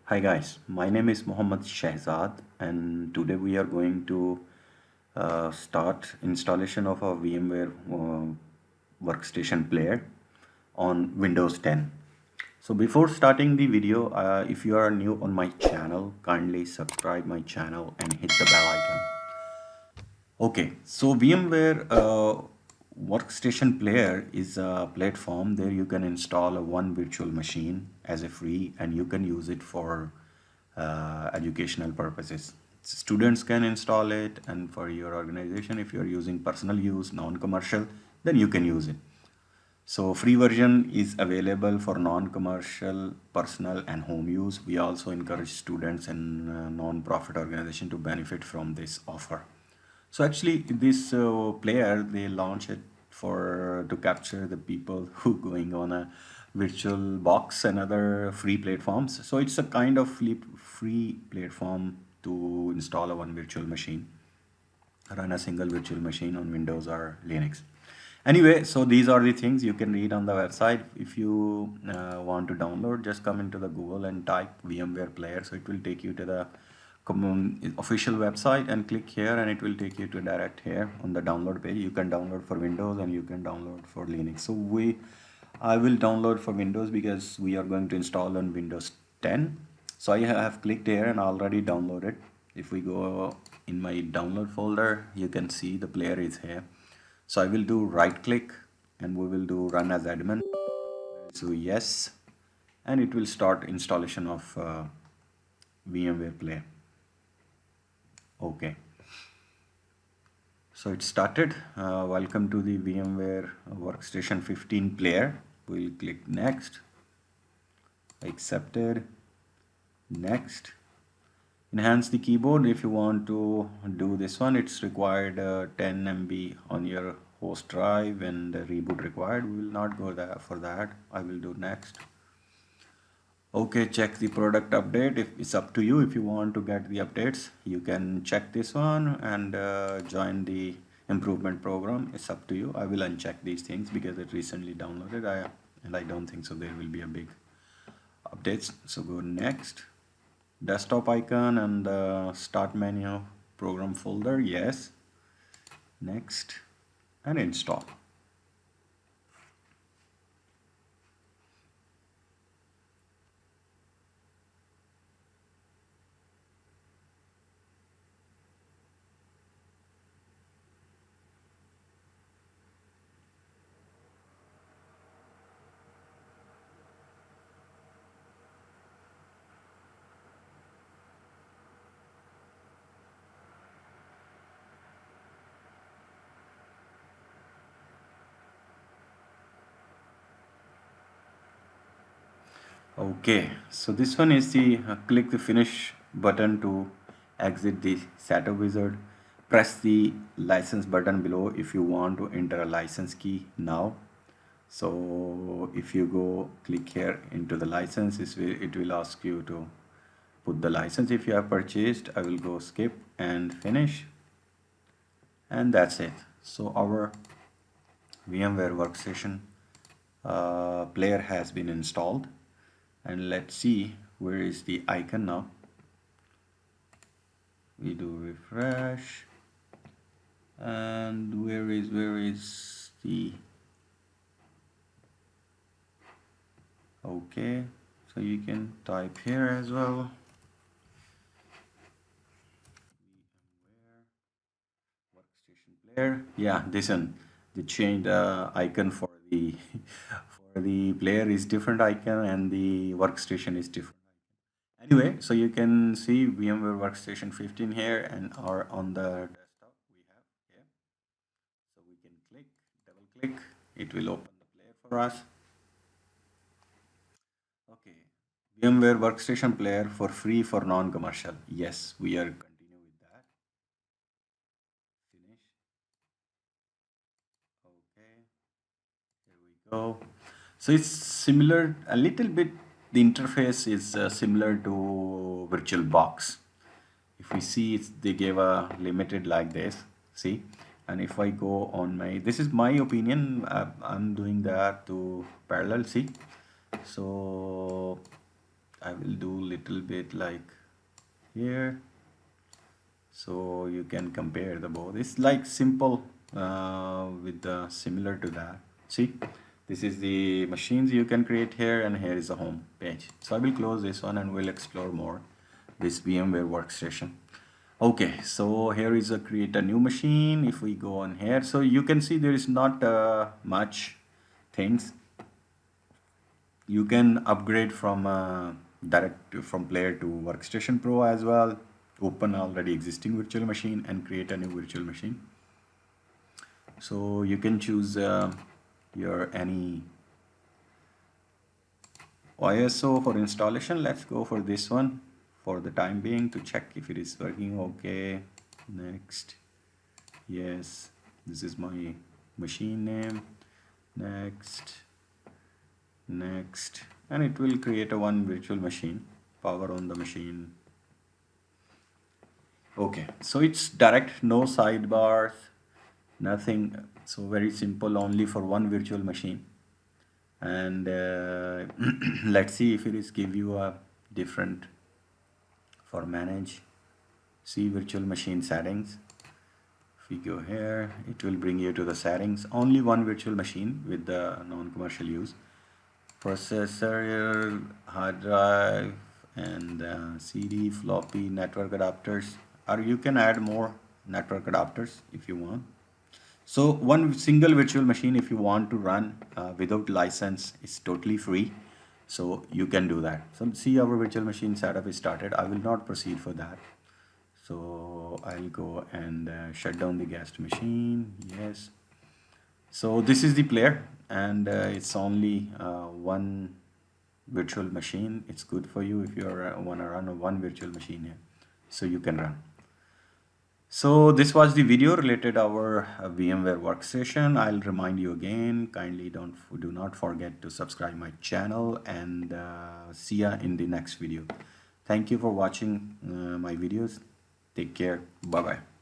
Hi guys, my name is Mohammad Shahzad and today we are going to start installation of a VMware Workstation player on Windows 10. So before starting the video, if you are new on my channel, kindly subscribe my channel and hit the bell icon. Okay, so VMware Workstation Player is a platform there you can install a one virtual machine as a free and you can use it for educational purposes. Students can install it, and for your organization, if you're using personal use, non-commercial, then you can use it. So free version is available for non-commercial, personal and home use. We also encourage students and non-profit organization to benefit from this offer. So actually this player, they launch it for to capture the people who going on a virtual box and other free platforms. So it's a kind of free platform to install a one virtual machine, run a single virtual machine on Windows or Linux. Anyway, so these are the things you can read on the website. If you want to download, just come into the Google and type VMware Player. So it will take you to the official website and click here and it will take you to direct here on the download page. You can download for Windows and you can download for Linux. So I will download for Windows because we are going to install on Windows 10. So I have clicked here and already downloaded. If we go in my download folder, you can see the player is here. So I will do right click and we will do run as admin. So yes, and it will start installation of VMware Player. Okay. So it started. Welcome to the VMware Workstation 15 player. We'll click next, accepted, next. Enhance the keyboard. If you want to do this one, it's required 10 MB on your host drive and reboot required. We will not go there for that. I will do next. Okay, check the product update. If it's up to you, if you want to get the updates, you can check this one and join the improvement program. It's up to you. I will uncheck these things because it recently downloaded. And I don't think so there will be a big updates. So go next. Desktop icon and the start menu program folder. Yes. Next and install. Okay, so this one is the click the finish button to exit the setup wizard. Press the license button below if you want to enter a license key now. So if you go click here into the license, it will ask you to put the license if you have purchased. I will go skip and finish, and that's it. So our VMware Workstation player has been installed, and let's see where is the icon now. We do refresh, and where is the okay, so you can type here as well. Workstation player. Yeah, this one. They changed the icon for the for the player is different icon and the workstation is different. Anyway, so you can see VMware Workstation 15 here and or on the desktop we have here. So we can click, double click, it will open the player for us. Okay, VMware Workstation Player for free for non-commercial. Yes, we are continue with that. Finish. Okay, here we go. So it's similar a little bit. The interface is similar to VirtualBox. If we see, they gave a limited like this. See, and if I go on my, this is my opinion. I'm doing that to parallel. See, so I will do little bit like here, so you can compare the both. It's like simple with the similar to that. See, this is the machines you can create here, and here is the home page. So I will close this one and we'll explore more this VMware Workstation. Okay, so here is a create a new machine. If we go on here, so you can see there is not much things. You can upgrade from from player to Workstation Pro as well. Open already existing virtual machine and create a new virtual machine. So you can choose your any ISO for installation. Let's go for this one for the time being to check if it is working. Okay, next. Yes, this is my machine name. Next, next, and it will create a one virtual machine. Power on the machine. Okay, so it's direct, no sidebars, nothing. So very simple, only for one virtual machine. And let's see if it is give you a different for manage. See virtual machine settings. If we go here, it will bring you to the settings. Only one virtual machine with the non-commercial use. Processor, hard drive, and CD, floppy, network adapters. Or you can add more network adapters if you want. So one single virtual machine, if you want to run without license, is totally free. So you can do that. So see, our virtual machine setup is started. I will not proceed for that. So I'll go and shut down the guest machine. Yes. So this is the player, and it's only one virtual machine. It's good for you if you want to run a one virtual machine here. So you can run. So this was the video related our VMware Workstation. I'll remind you again, kindly do not forget to subscribe my channel, and see ya in the next video. Thank you for watching my videos. Take care. Bye bye.